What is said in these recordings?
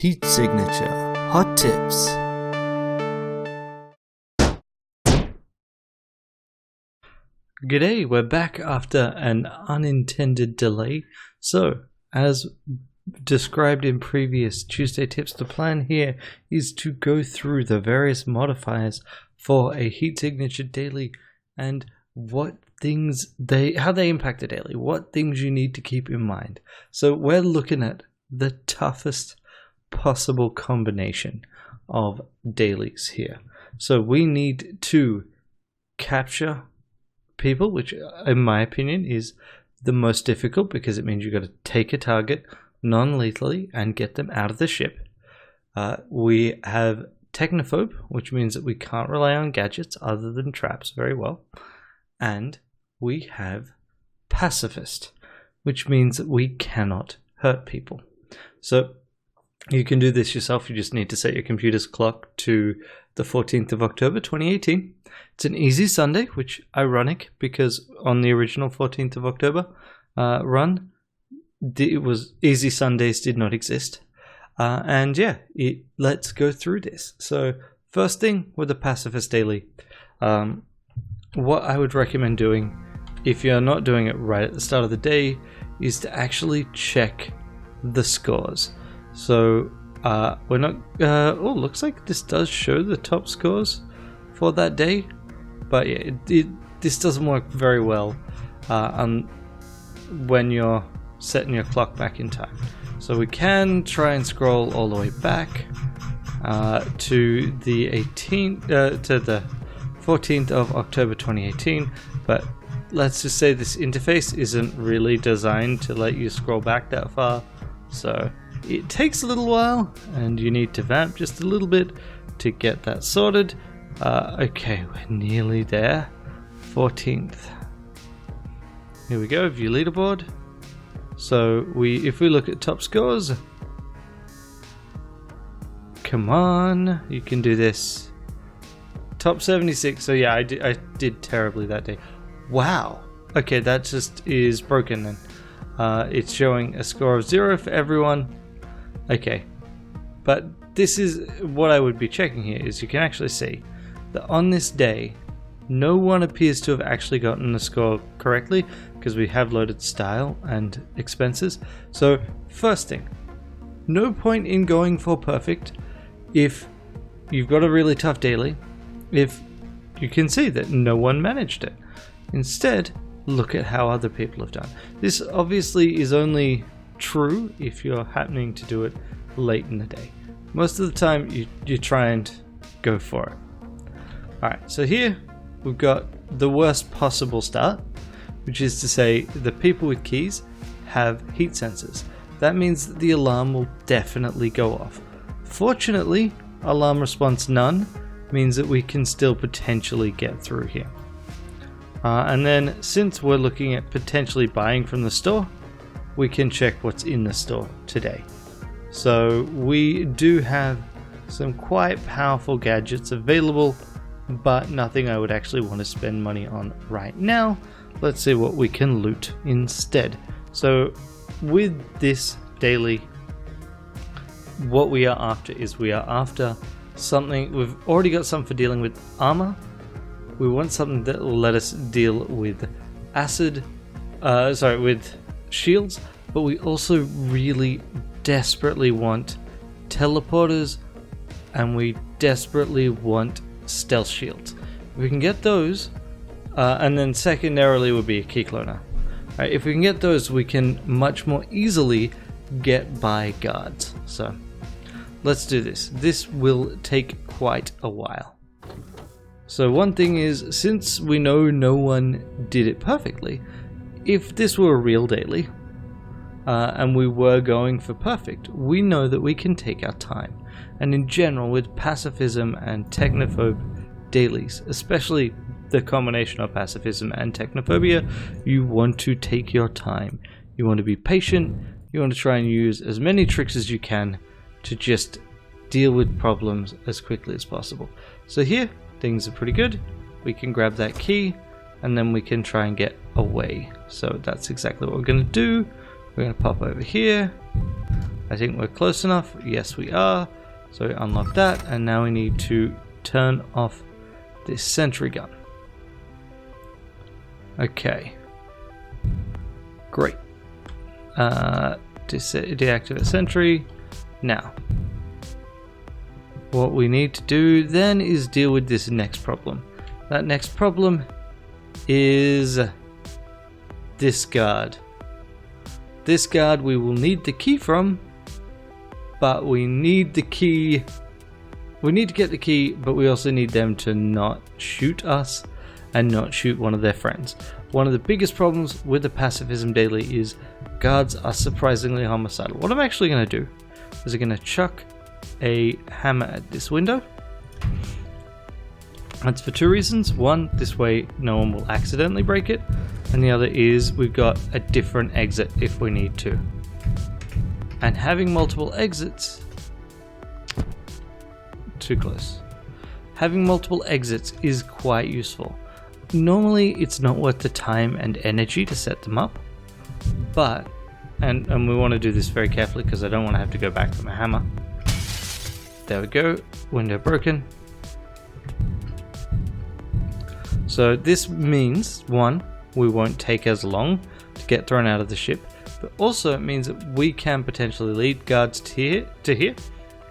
Heat signature. Hot tips. G'day, we're back after an unintended delay. So, as described in previous Tuesday tips, the plan here is to go through the various modifiers for a heat signature daily and what things how they impact a daily, what things you need to keep in mind. So we're looking at the toughest possible combination of dailies here. So we need to capture people, which in my opinion is the most difficult because it means you've got to take a target non-lethally and get them out of the ship. We have Technophobe, which means that we can't rely on gadgets other than traps very well. And we have Pacifist, which means that we cannot hurt people. So you can do this yourself. You just need to set your computer's clock to the 14th of October 2018. It's an easy Sunday, which ironic because on the original 14th of October run, it was easy Sundays did not exist. And yeah, let's go through this. So first thing with the Pacifist Daily, what I would recommend doing if you're not doing it right at the start of the day is to actually check the scores. So we're not, looks like this does show the top scores for that day, but yeah, this doesn't work very well when you're setting your clock back in time. So we can try and scroll all the way back to the 18th, to the 14th of October 2018, but let's just say this interface isn't really designed to let you scroll back that far, so it takes a little while and you need to vamp just a little bit to get that sorted. Okay, we're nearly there. 14th. Here we go, view leaderboard. So if we look at top scores, come on, you can do this. Top 76. So yeah, I did terribly that day. Wow. Okay, that just is broken then. It's showing a score of 0 for everyone. Okay, but this is what I would be checking here is you can actually see that on this day, no one appears to have actually gotten the score correctly because we have loaded style and expenses. So first thing, no point in going for perfect if you've got a really tough daily, if you can see that no one managed it. Instead, look at how other people have done. This obviously is only true if you're happening to do it late in the day. Most of the time you try and go for it. Alright, so here we've got the worst possible start, which is to say the people with keys have heat sensors. That means that the alarm will definitely go off. Fortunately, alarm response none means that we can still potentially get through here. And then since we're looking at potentially buying from the store, we can check what's in the store today. So we do have some quite powerful gadgets available, but nothing I would actually want to spend money on right now. Let's see what we can loot instead. So with this daily, what we are after is we are after something. We've already got something for dealing with armor. We want something that will let us deal with with shields, but we also really desperately want teleporters and we desperately want stealth shields. If we can get those, and then secondarily would be a key cloner. Right, if we can get those, we can much more easily get by guards. So let's do this. This will take quite a while. So one thing is, since we know no one did it perfectly, if this were a real daily, and we were going for perfect, we know that we can take our time. And in general, with pacifism and technophobe dailies, especially the combination of pacifism and technophobia, you want to take your time. You want to be patient, you want to try and use as many tricks as you can to just deal with problems as quickly as possible. So here, things are pretty good. We can grab that key and then we can try and get away. So that's exactly what we're going to do. We're going to pop over here. I think we're close enough. Yes, we are. So we unlock that, and now we need to turn off this sentry gun. Okay. Great. Deactivate sentry. Now, what we need to do then is deal with this next problem. That next problem is this guard. This guard we will need the key from, but we need the key. We need to get the key, but we also need them to not shoot us and not shoot one of their friends. One of the biggest problems with the Pacifism Daily is guards are surprisingly homicidal. What I'm actually going to do is I'm going to chuck a hammer at this window. That's for two reasons. One, this way no one will accidentally break it, and the other is we've got a different exit if we need to. And having multiple exits... Too close. Having multiple exits is quite useful. Normally it's not worth the time and energy to set them up, but, and we want to do this very carefully because I don't want to have to go back for my hammer. There we go, window broken. So this means, one, we won't take as long to get thrown out of the ship, but also it means that we can potentially lead guards to here,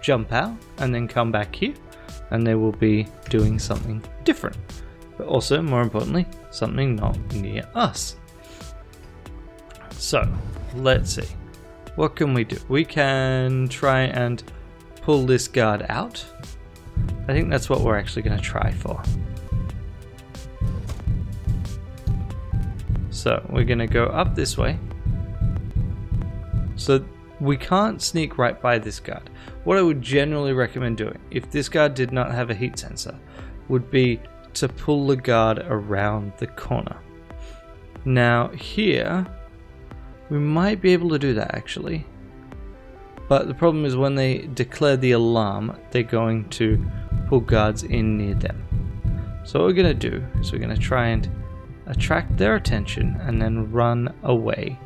jump out, and then come back here, and they will be doing something different. But also, more importantly, something not near us. So, let's see. What can we do? We can try and pull this guard out. I think that's what we're actually going to try for. So, we're going to go up this way. So, we can't sneak right by this guard. What I would generally recommend doing, if this guard did not have a heat sensor, would be to pull the guard around the corner. Now here, we might be able to do that actually. But the problem is when they declare the alarm, they're going to pull guards in near them. So what we're going to do is we're going to try and attract their attention and then run away.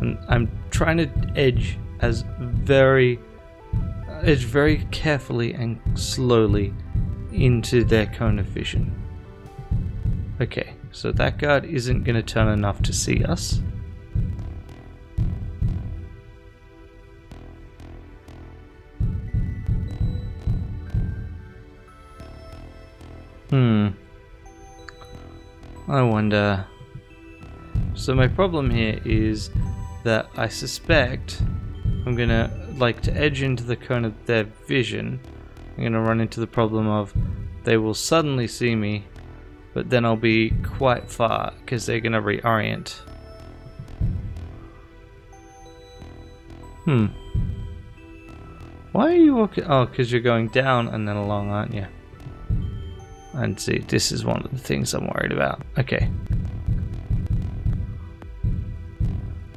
And I'm trying to edge very carefully and slowly into their cone of vision. Okay, so that guard isn't going to turn enough to see us. I wonder. So my problem here is that I suspect I'm gonna to edge into the cone of their vision. I'm gonna run into the problem of they will suddenly see me, but then I'll be quite far because they're gonna reorient. Why are you walking? Oh, because you're going down and then along, aren't you? And see, this is one of the things I'm worried about. Okay.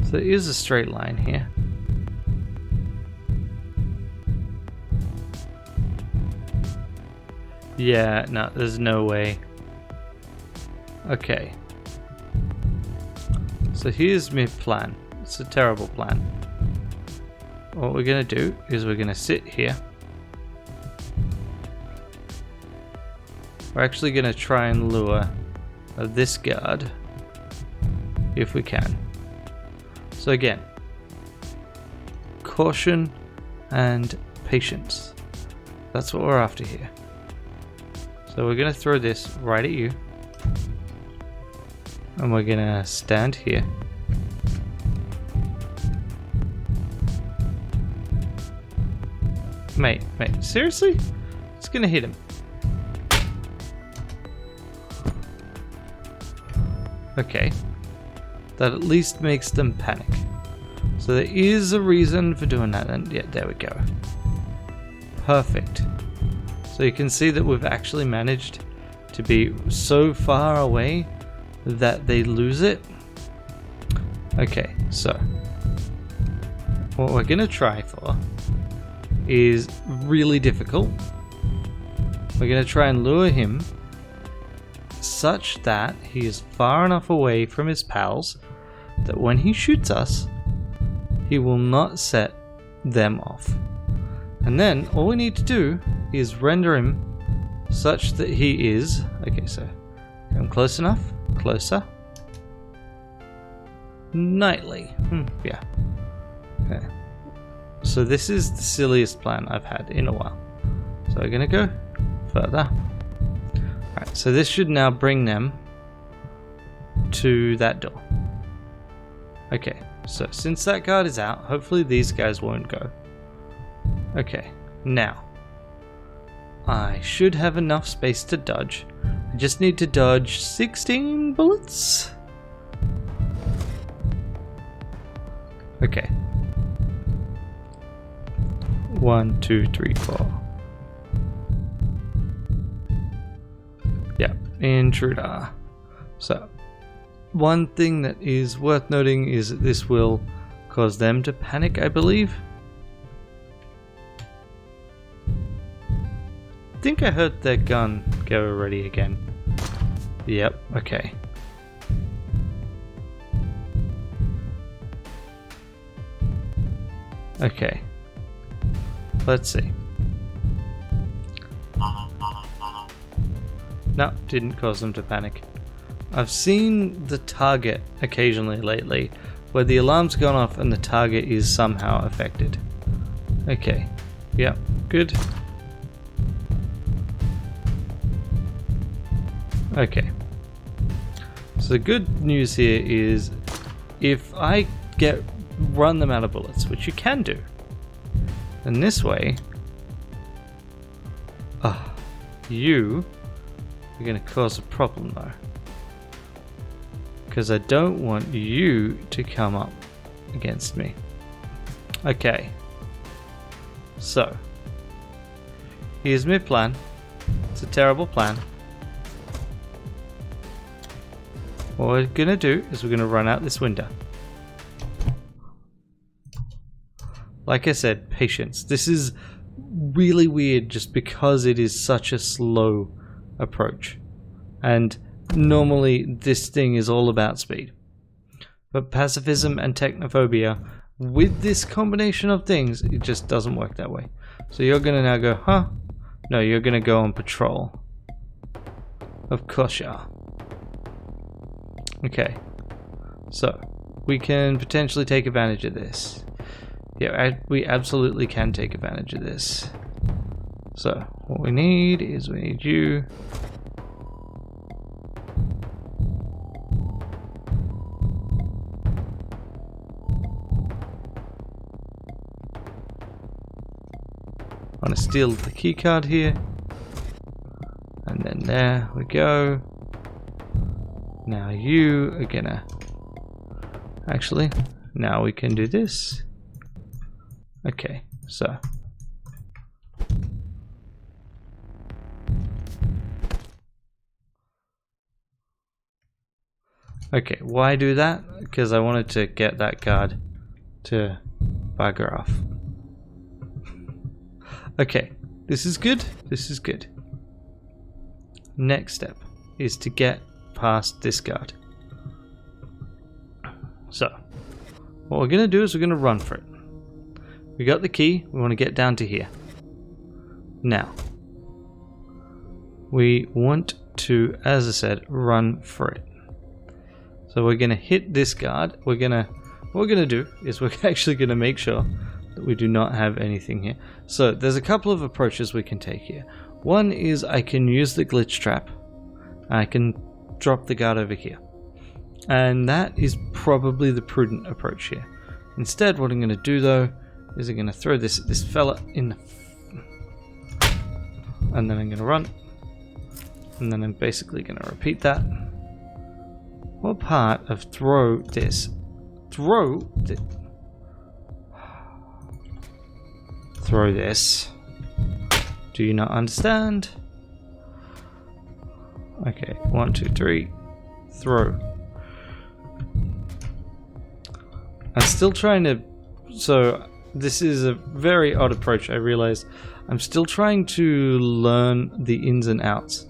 So there is a straight line here. Yeah, no, there's no way. Okay. So here's my plan. It's a terrible plan. What we're gonna do is we're gonna sit here. We're actually gonna try and lure this guard if we can. So again, caution and patience. That's what we're after here. So we're gonna throw this right at you. And we're gonna stand here. Mate, seriously? It's gonna hit him. Okay. That at least makes them panic. So there is a reason for doing that, and yeah, there we go. Perfect. So you can see that we've actually managed to be so far away that they lose it. Okay, so what we're gonna try for is really difficult. We're gonna try and lure him such that he is far enough away from his pals that when he shoots us, he will not set them off. And then all we need to do is render him such that he is... Okay, so I'm close enough. Closer. Nightly. Yeah. Okay. So this is the silliest plan I've had in a while. So we're going to go further. Alright, so this should now bring them to that door. Okay, so since that guard is out, hopefully these guys won't go. Okay, now I should have enough space to dodge. I just need to dodge 16 bullets. Okay. 1, 2, 3, 4. Yeah, intruder. So, one thing that is worth noting is that this will cause them to panic, I believe. I think I heard their gun go already again. Yep, okay. Okay. Let's see. No, didn't cause them to panic. I've seen the target occasionally lately, where the alarm's gone off and the target is somehow affected. Okay. Yep, good. Okay. So the good news here is if I run them out of bullets, which you can do, then this way you are going to cause a problem though, because I don't want you to come up against me. Okay, so here's my plan. It's a terrible plan. What we're going to do is we're going to run out this window. Like I said, patience. This is really weird just because it is such a slow approach. And normally this thing is all about speed. But pacifism and technophobia, with this combination of things, it just doesn't work that way. So you're going to now go, huh? No, you're going to go on patrol. Of course you are. Okay, so we can potentially take advantage of this. Yeah, we absolutely can take advantage of this. So what we need is we need you. I want to steal the key card here, and then there we go. Now you are gonna... Actually, now we can do this. Okay, so... Okay, why do that? Because I wanted to get that guard to bugger off. Okay, this is good. This is good. Next step is to get past this guard. So, what we're going to do is we're going to run for it. We got the key. We want to get down to here. Now, we want to, as I said, run for it. So we're going to hit this guard. What we're going to do is we're actually going to make sure that we do not have anything here. So there's a couple of approaches we can take here. One is I can use the glitch trap. I can drop the guard over here. And that is probably the prudent approach here. Instead, what I'm going to do though is I'm going to throw this fella in the... And then I'm going to run. And then I'm basically going to repeat that. What part of throw this? Throw this. Do you not understand? Okay, 1, 2, 3. Throw. I'm still trying to... So, this is a very odd approach, I realize. I'm still trying to learn the ins and outs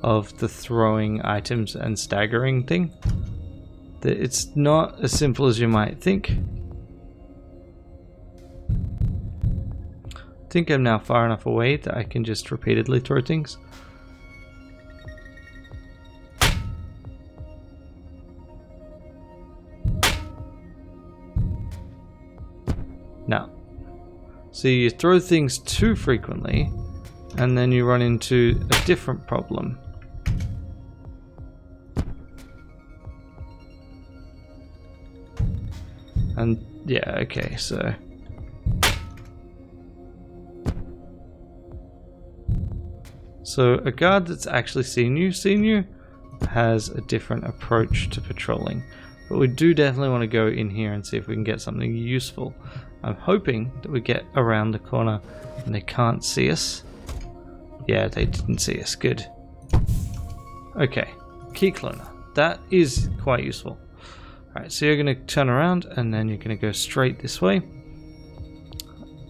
of the throwing items and staggering thing. It's not as simple as you might think. think I'm now far enough away that I can just repeatedly throw things. Now, so you throw things too frequently, and then you run into a different problem. And yeah, okay, so a guard that's actually seen you has a different approach to patrolling. But we do definitely want to go in here and see if we can get something useful. I'm hoping that we get around the corner and they can't see us. Yeah, they didn't see us. Good. Okay, key cloner. That is quite useful. Alright, so you're going to turn around and then you're going to go straight this way.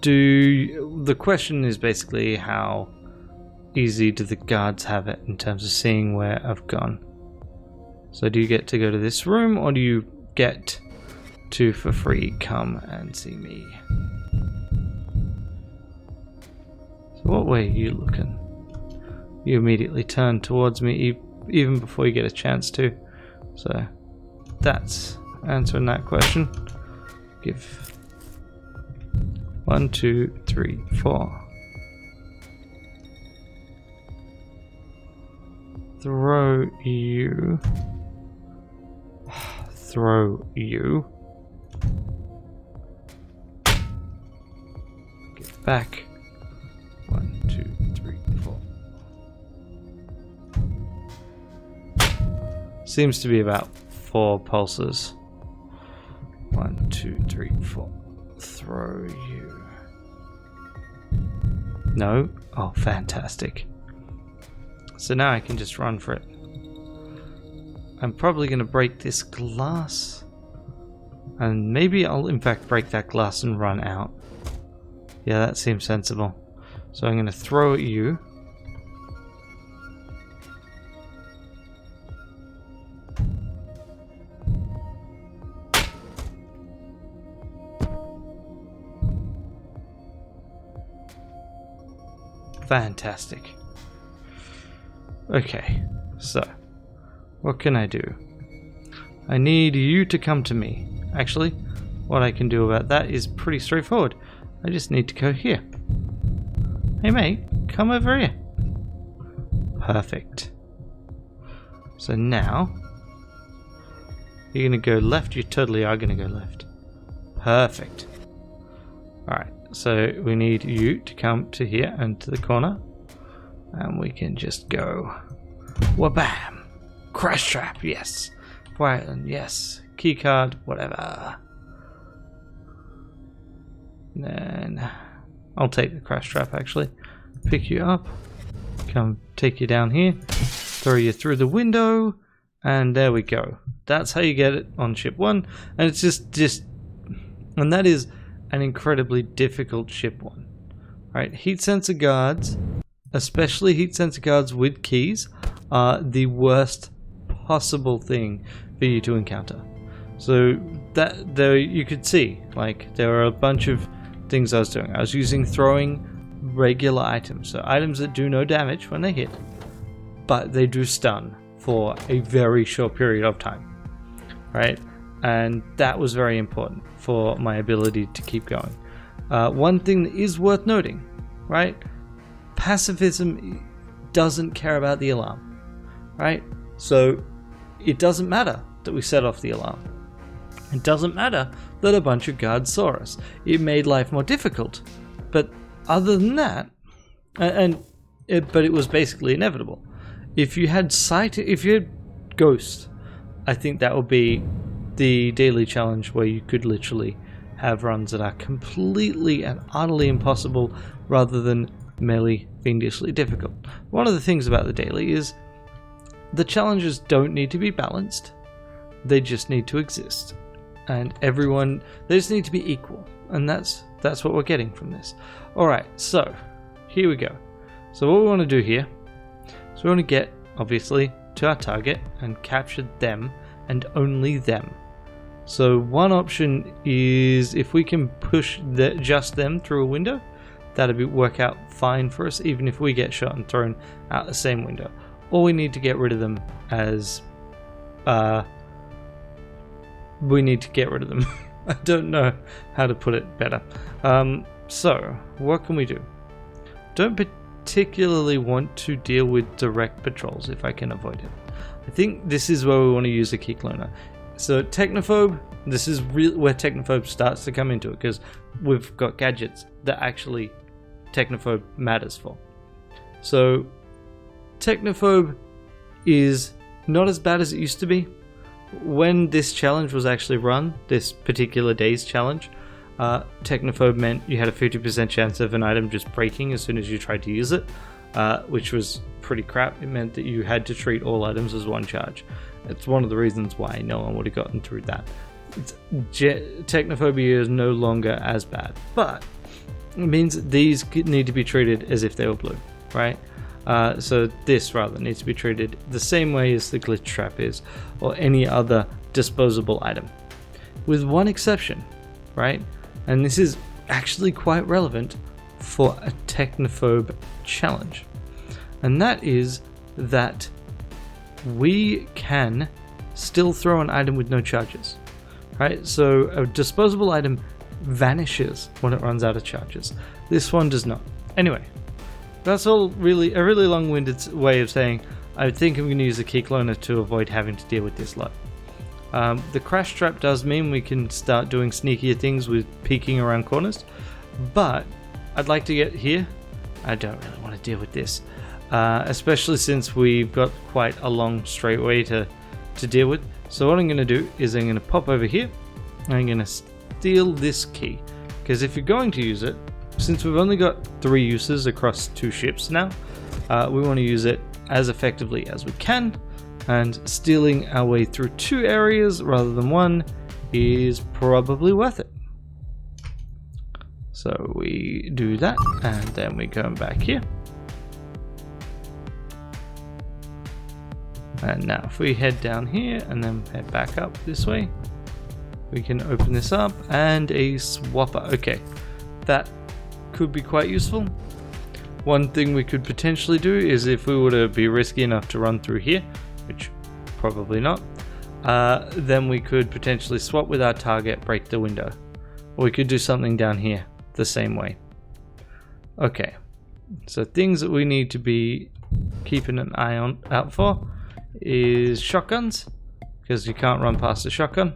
The question is basically how easy do the guards have it in terms of seeing where I've gone. So do you get to go to this room, or do you get to, for free, come and see me? So what way are you looking? You immediately turn towards me even before you get a chance to. So that's answering that question. Give 1, 2, 3, 4. Throw you. Throw you. Get back. 1, 2, 3, 4. Seems to be about 4 pulses. 1, 2, 3, 4. Throw you. No? Oh, fantastic. So now I can just run for it. I'm probably going to break this glass. And maybe I'll in fact break that glass and run out. Yeah, that seems sensible. So I'm going to throw at you. Fantastic. Okay, so what can I do? I need you to come to me. Actually, what I can do about that is pretty straightforward. I just need to go here. Hey mate, come over here. Perfect. So now, you're going to go left. You totally are going to go left. Perfect. Alright, so we need you to come to here and to the corner. And we can just go wha-bam! Crash trap, yes. Violin, yes. Keycard, whatever. Then I'll take the crash trap actually. Pick you up. Come take you down here. Throw you through the window. And there we go. That's how you get it on ship 1. And it's just and that is an incredibly difficult ship 1. Right, heat sensor guards, especially heat sensor guards with keys, are the worst possible thing for you to encounter. So that there you could see, like, there were a bunch of things I was doing. I was throwing regular items, so items that do no damage when they hit, but they do stun for a very short period of time, right? And that was very important for my ability to keep going. One thing that is worth noting, right? Pacifism doesn't care about the alarm, right? So it doesn't matter that we set off the alarm. It doesn't matter that a bunch of guards saw us. It made life more difficult, but other than that, but it was basically inevitable. If you had ghost, I think that would be the daily challenge where you could literally have runs that are completely and utterly impossible rather than merely fiendishly difficult. One of the things about the daily is the challenges don't need to be balanced. They just need to exist. And everyone, they just need to be equal. And that's what we're getting from this. Alright, so here we go. So what we want to do here is we want to get, obviously, to our target and capture them and only them. So one option is if we can push just them through a window, that'd work out fine for us, even if we get shot and thrown out the same window. Or we need to get rid of them as... we need to get rid of them. I don't know how to put it better. So, what can we do? Don't particularly want to deal with direct patrols if I can avoid it. I think this is where we want to use the key cloner. So Technophobe, this is where Technophobe starts to come into it, because we've got gadgets that actually Technophobe matters for. So Technophobe is not as bad as it used to be. When this challenge was actually run, this particular day's challenge, Technophobe meant you had a 50% chance of an item just breaking as soon as you tried to use it, which was pretty crap. It meant that you had to treat all items as one charge. It's one of the reasons why no one would have gotten through that. Technophobia is no longer as bad, but it means that these need to be treated as if they were blue, right? So this rather needs to be treated the same way as the glitch trap is, or any other disposable item, with one exception, right? And this is actually quite relevant for a Technophobe challenge, and that is that we can still throw an item with no charges, right? So a disposable item vanishes when it runs out of charges. This one does not. Anyway, that's all really a really long-winded way of saying I think I'm going to use a key cloner to avoid having to deal with this lot. The crash trap does mean we can start doing sneakier things with peeking around corners, but I'd like to get here. I don't really want to deal with this, especially since we've got quite a long straightaway to deal with. So what I'm going to do is I'm going to pop over here and I'm going to steal this key, because if you're going to use it, since we've only got 3 uses across 2 ships now, we want to use it as effectively as we can, and stealing our way through 2 areas rather than 1 is probably worth it. So we do that, and then we go back here. And now if we head down here and then head back up this way, we can open this up, and a swapper. Okay, that could be quite useful. One thing we could potentially do is, if we were to be risky enough to run through here, which probably not, then we could potentially swap with our target, break the window. Or we could do something down here the same way. Okay, so things that we need to be keeping an eye out for is shotguns, because you can't run past a shotgun.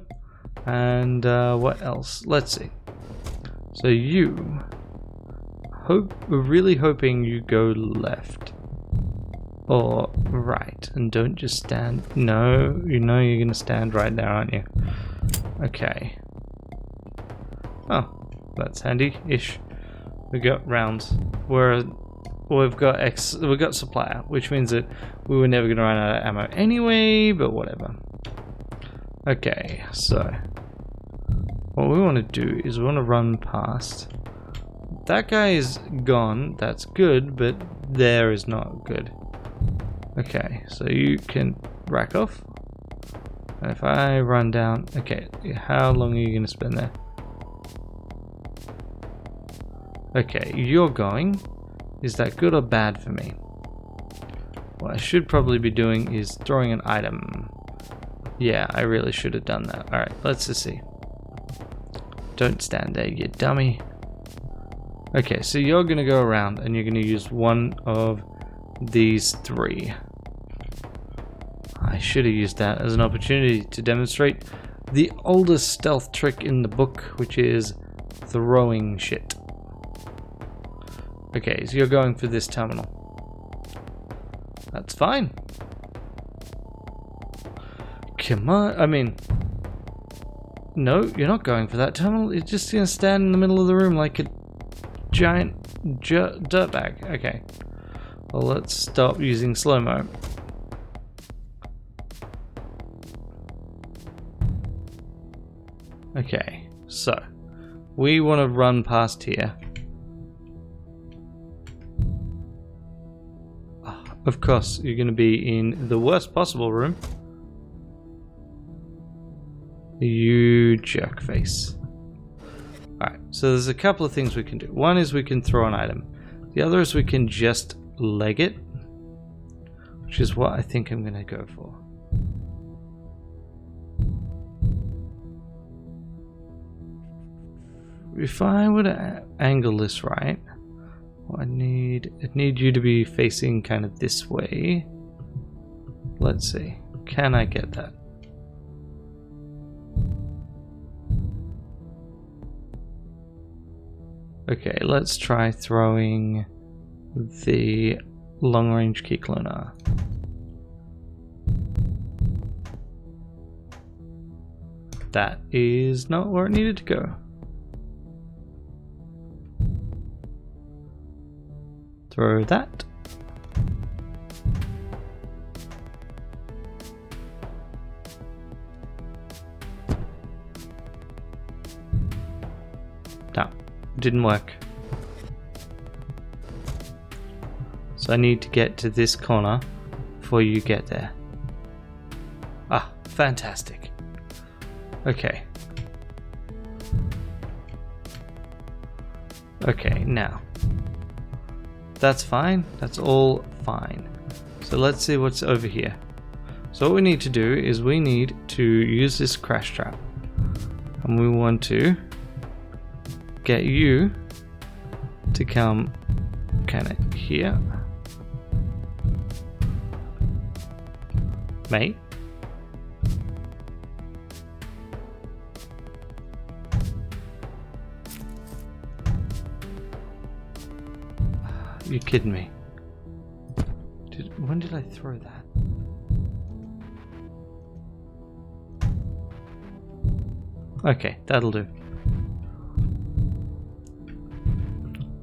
And what else? Let's see. So we're really hoping you go left or right, and don't just stand. No, you know you're gonna stand right there, aren't you? Okay. Oh, that's handy-ish. We got rounds. We've got supplier, which means that we were never gonna run out of ammo anyway, but whatever. Okay, so what we want to do is we want to run past. That guy is gone, that's good, but there is not good. Okay, so you can rack off. And if I run down, okay, how long are you going to spend there? Okay, you're going. Is that good or bad for me? What I should probably be doing is throwing an item. Yeah, I really should have done that. Alright, let's just see. Don't stand there, you dummy. Okay, so you're going to go around and you're going to use one of these 3. I should have used that as an opportunity to demonstrate the oldest stealth trick in the book, which is throwing shit. Okay, so you're going for this terminal. That's fine. Come on, I mean... No, you're not going for that terminal. You're just going to stand in the middle of the room like a giant dirtbag. Okay. Well, let's stop using slow-mo. Okay, so we want to run past here. Of course, you're going to be in the worst possible room. You jerk face. Alright, so there's a couple of things we can do. One is we can throw an item. The other is we can just leg it, which is what I think I'm going to go for. If I were to angle this right, I need you to be facing kind of this way. Let's see. Can I get that? Okay, let's try throwing the long-range key cloner. That is not where it needed to go. Throw that. No, didn't work. So I need to get to this corner before you get there. Ah, fantastic. Okay. Okay, now. That's fine. That's all fine. So let's see what's over here. So what we need to do is we need to use this crash trap. And we want to get you to come kind of here. Mate. You're kidding me. When did I throw that? Okay, that'll do.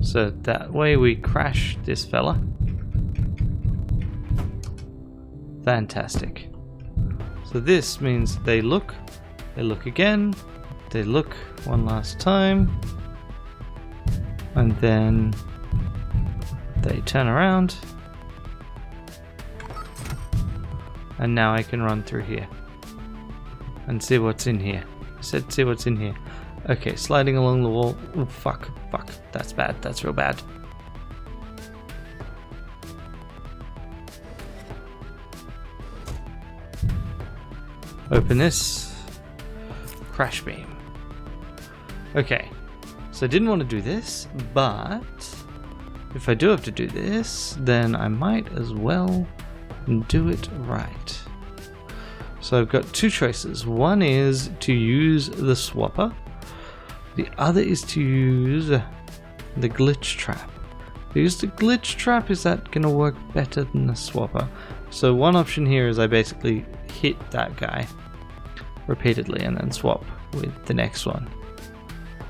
So that way we crash this fella. Fantastic. So this means they look again, they look one last time, and then they turn around, and now I can run through here and see what's in here. I said see what's in here. Okay, sliding along the wall. Oh, fuck, that's bad, that's real bad. Open this. Crash beam. Okay, so I didn't want to do this, but if I do have to do this, then I might as well do it right. So I've got two choices. One is to use the swapper. The other is to use the glitch trap. If I use the glitch trap, is that going to work better than the swapper? So one option here is I basically hit that guy repeatedly and then swap with the next one,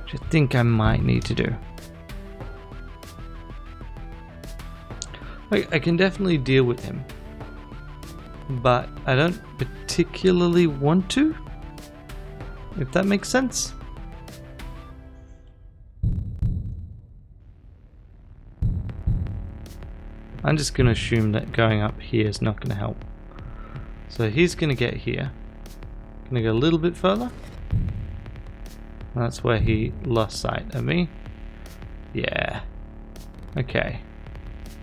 which I think I might need to do. I can definitely deal with him, but I don't particularly want to, if that makes sense. I'm just going to assume that going up here is not going to help. So he's going to get here. Going to go a little bit further. That's where he lost sight of me. Yeah. Okay.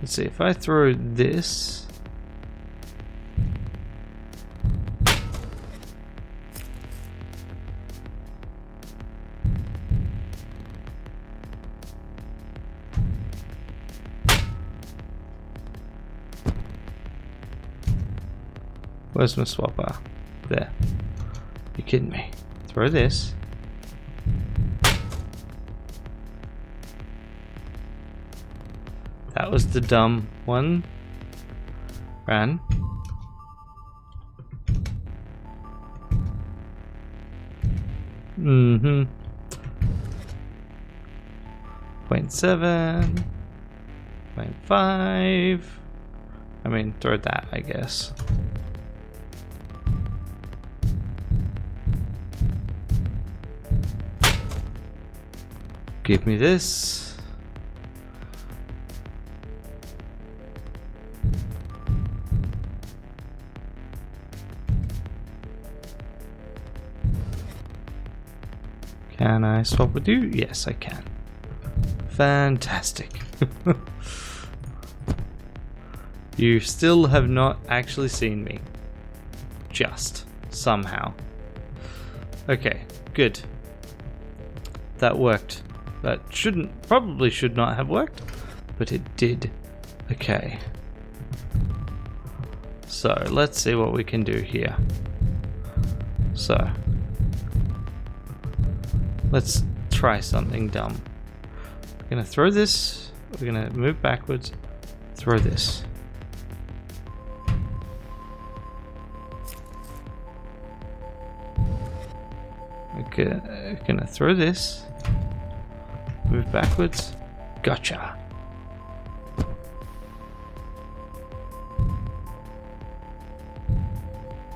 Let's see, if I throw this. Where's my swapper? There. You're kidding me. Throw this. That was the dumb one. Ran. Mm-hmm. 0.7. 0.5. I mean, throw that, I guess. Give me this. Can I swap with you? Yes, I can. Fantastic. You still have not actually seen me. Just somehow. Okay, good. That worked. That probably should not have worked, but it did. Okay. So let's see what we can do here. So let's try something dumb. We're gonna throw this. We're gonna move backwards. Throw this. We're gonna throw this. Move backwards. Gotcha.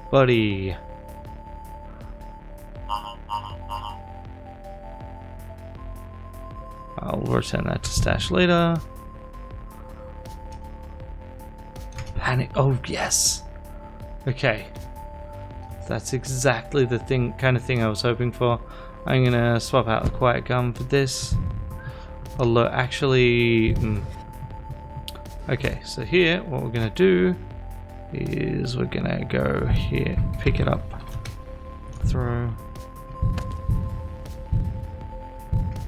Buddy. I'll return that to stash later. Panic. Oh, yes. Okay. That's exactly the kind of thing I was hoping for. I'm gonna swap out the quiet gun for this. Although, actually... Okay, so here, what we're gonna do is we're gonna go here, pick it up, throw,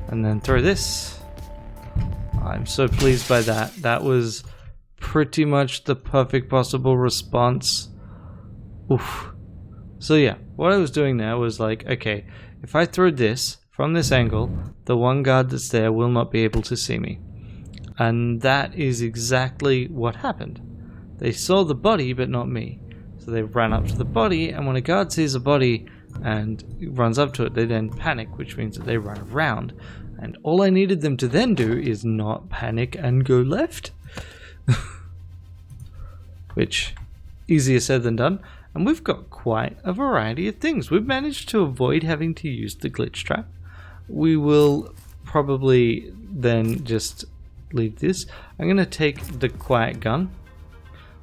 and then throw this. I'm so pleased by that. That was pretty much the perfect possible response. Oof. So yeah, what I was doing there was like, okay, if I throw this from this angle, the one guard that's there will not be able to see me. And that is exactly what happened. They saw the body, but not me. So they ran up to the body, and when a guard sees a body and runs up to it, they then panic, which means that they run around. And all I needed them to then do is not panic and go left. Which, easier said than done. And we've got quite a variety of things. We've managed to avoid having to use the glitch trap. We will probably then just leave this. I'm going to take the quiet gun.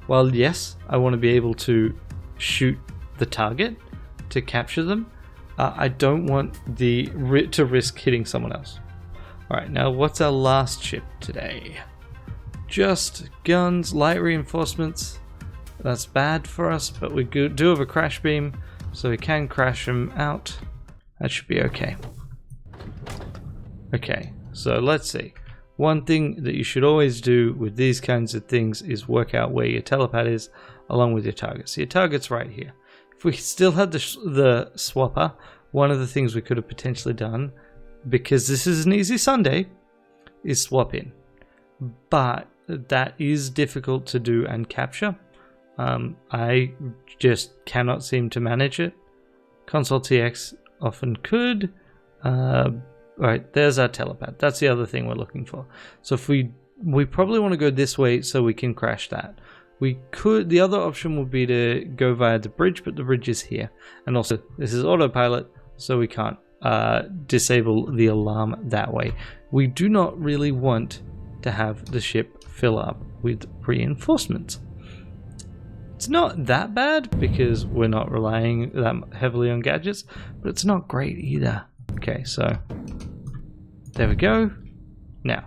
While yes, I want to be able to shoot the target to capture them, I don't want to risk hitting someone else. Alright, now what's our last ship today? Just guns, light reinforcements. That's bad for us, but we do have a crash beam, so we can crash them out. That should be okay. Okay, so let's see. One thing that you should always do with these kinds of things is work out where your telepad is along with your target. So your target's right here. If we still had the swapper, one of the things we could have potentially done, because this is an easy Sunday, is swap in. But that is difficult to do and capture. I just cannot seem to manage it. Console TX often could. Right, there's our telepad. That's the other thing we're looking for. So if we probably want to go this way so we can crash that. We could. The other option would be to go via the bridge, but the bridge is here. And also, this is autopilot, so we can't disable the alarm that way. We do not really want to have the ship fill up with reinforcements. It's not that bad because we're not relying that heavily on gadgets, but it's not great either. Okay, so there we go. Now,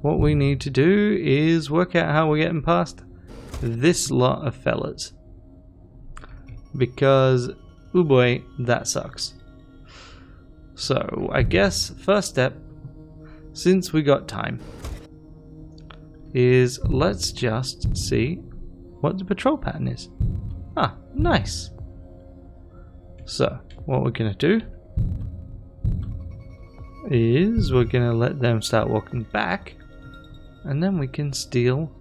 what we need to do is work out how we're getting past this lot of fellas. Because, oh boy, that sucks. So, I guess first step, since we got time, is let's just see what the patrol pattern is. Ah, nice. So, what we're going to do is we're going to let them start walking back, and then we can steal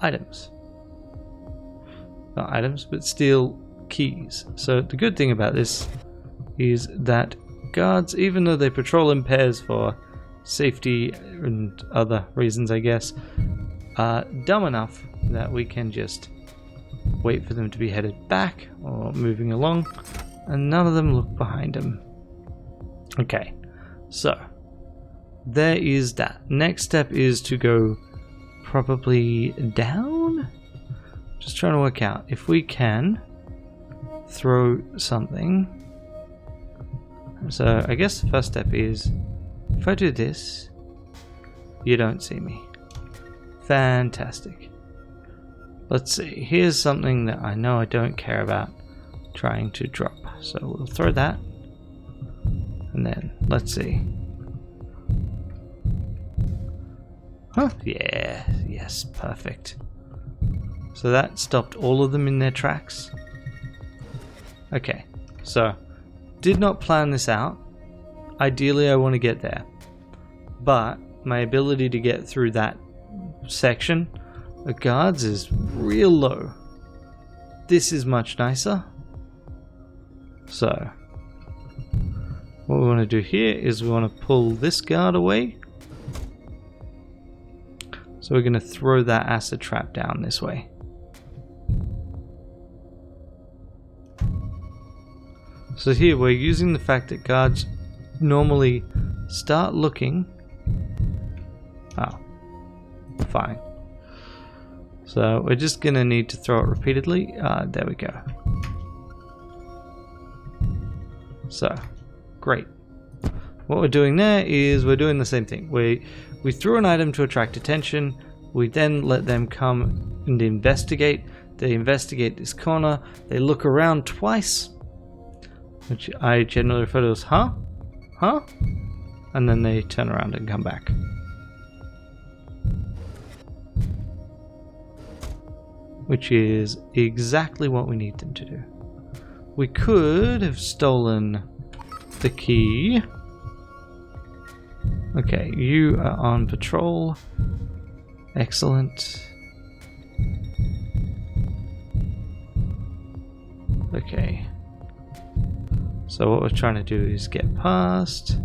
items. Not items, but steal keys. So the good thing about this is that guards, even though they patrol in pairs for safety and other reasons, I guess, are dumb enough that we can just wait for them to be headed back or moving along, and none of them look behind them. Okay, so there is that. Next step is to go probably down. Just trying to work out if we can throw something So I guess the first step is, if I do this, you don't see me. Fantastic. Let's see, here's something that I know I don't care about trying to drop. So we'll throw that. And then, let's see. Huh? Yeah, yes, perfect. So that stopped all of them in their tracks. Okay, so did not plan this out. Ideally I want to get there. But my ability to get through that section of guards is real low. This is much nicer. So what we want to do here is we want to pull this guard away. So we're going to throw that acid trap down this way. So here we're using the fact that guards normally start looking. Oh, fine. So we're just going to need to throw it repeatedly. There we go. So, great. What we're doing there is we're doing the same thing. We threw an item to attract attention. We then let them come and investigate. They investigate this corner. They look around twice, which I generally refer to as huh? Huh? And then they turn around and come back. Which is exactly what we need them to do. We could have stolen the key. Okay, you are on patrol. Excellent. Okay. So what we're trying to do is get past.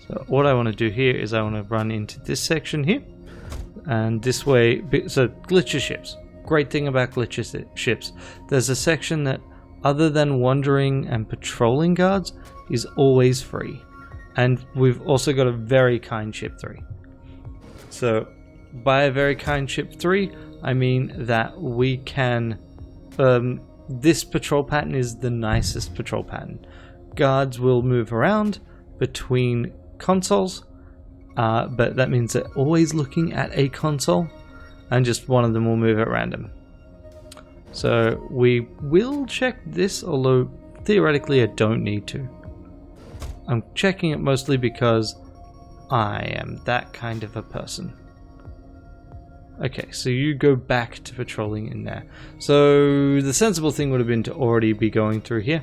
So what I want to do here is I want to run into this section here. And this way, so glitcher ships. Great thing about glitcher ships. There's a section that, other than wandering and patrolling guards, is always free. And we've also got a very kind ship 3. So by a very kind ship 3, I mean that we can... this patrol pattern is the nicest patrol pattern. Guards will move around between consoles, but that means they're always looking at a console, and just one of them will move at random. So we will check this, although theoretically I don't need to. I'm checking it mostly because I am that kind of a person. Okay, so you go back to patrolling in there. So the sensible thing would have been to already be going through here,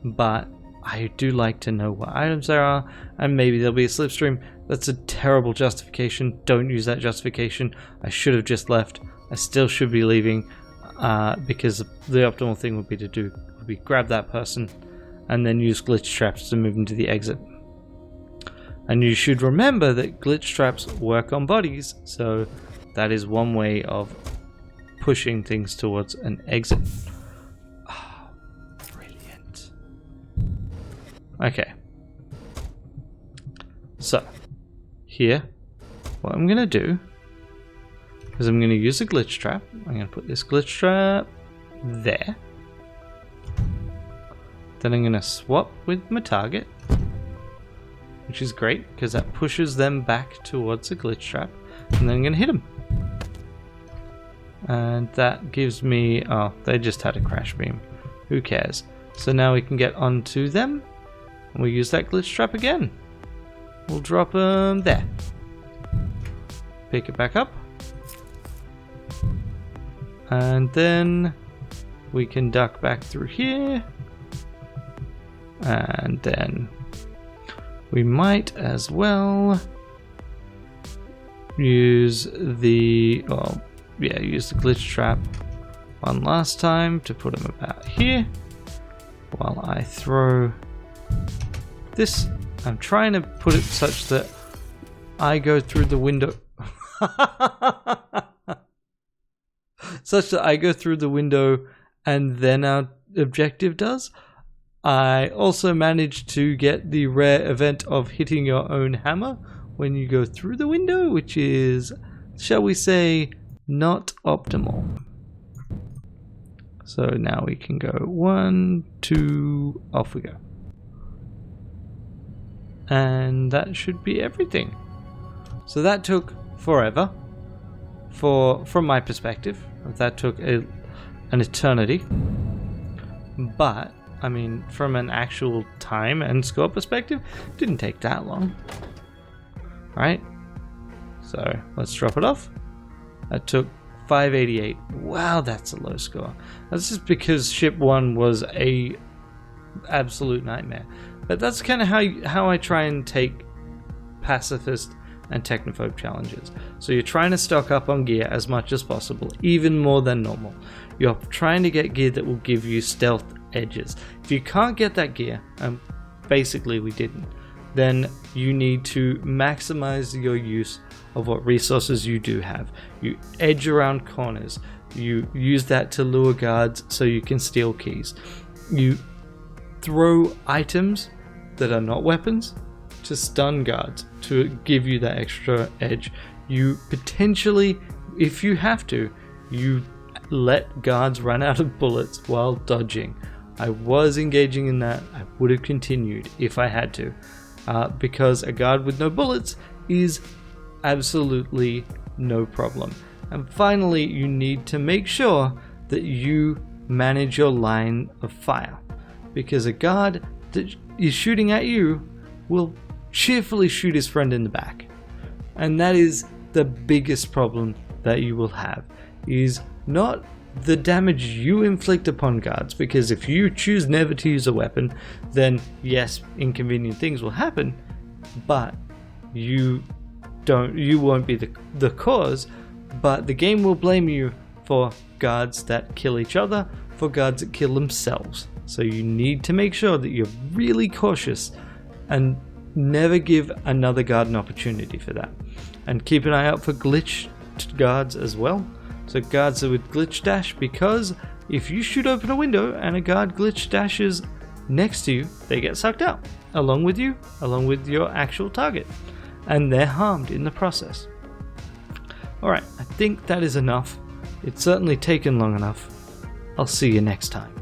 but I do like to know what items there are, and maybe there'll be a slipstream. That's a terrible justification. Don't use that justification. I should have just left. I still should be leaving, because the optimal thing would be grab that person and then use glitch traps to move them to the exit. And you should remember that glitch traps work on bodies, so that is one way of pushing things towards an exit. Oh, brilliant. Okay. So, here, what I'm going to do is I'm going to use a glitch trap. I'm going to put this glitch trap there. Then I'm going to swap with my target, which is great because that pushes them back towards the glitch trap, and then I'm going to hit them. And that gives me... oh, they just had a crash beam. Who cares? So now we can get onto them, and we use that glitch trap again. We'll drop them there. Pick it back up. And then we can duck back through here. And then we might as well use the... well, yeah, use the glitch trap one last time to put them about here. While I throw this... I'm trying to put it such that I go through the window. Such that I go through the window and then our objective does. I also managed to get the rare event of hitting your own hammer when you go through the window, which is, shall we say, not optimal. So now we can go 1, 2, off we go. And that should be everything. So that took forever. From my perspective, that took an eternity. But, I mean, from an actual time and score perspective, it didn't take that long. Right? So let's drop it off. That took 588. Wow, that's a low score. That's just because ship 1 was a absolute nightmare. But that's kind of how I try and take pacifist and technophobe challenges. So you're trying to stock up on gear as much as possible, even more than normal. You're trying to get gear that will give you stealth edges. If you can't get that gear, and basically we didn't, then you need to maximize your use of what resources you do have. You edge around corners. You use that to lure guards so you can steal keys. You throw items that are not weapons to stun guards to give you that extra edge. You potentially, if you have to, you let guards run out of bullets while dodging. I was engaging in that. I would have continued if I had to, because a guard with no bullets is absolutely no problem. And finally, you need to make sure that you manage your line of fire, because a guard that is shooting at you will cheerfully shoot his friend in the back. And that is the biggest problem that you will have, is not the damage you inflict upon guards, because if you choose never to use a weapon, then yes, inconvenient things will happen, but you won't be the cause, but the game will blame you for guards that kill each other, for guards that kill themselves. So you need to make sure that you're really cautious and never give another guard an opportunity for that. And keep an eye out for glitch guards as well. So guards that would glitch dash, because if you shoot open a window and a guard glitch dashes next to you, they get sucked out along with you, along with your actual target, and they're harmed in the process. Alright, I think that is enough. It's certainly taken long enough. I'll see you next time.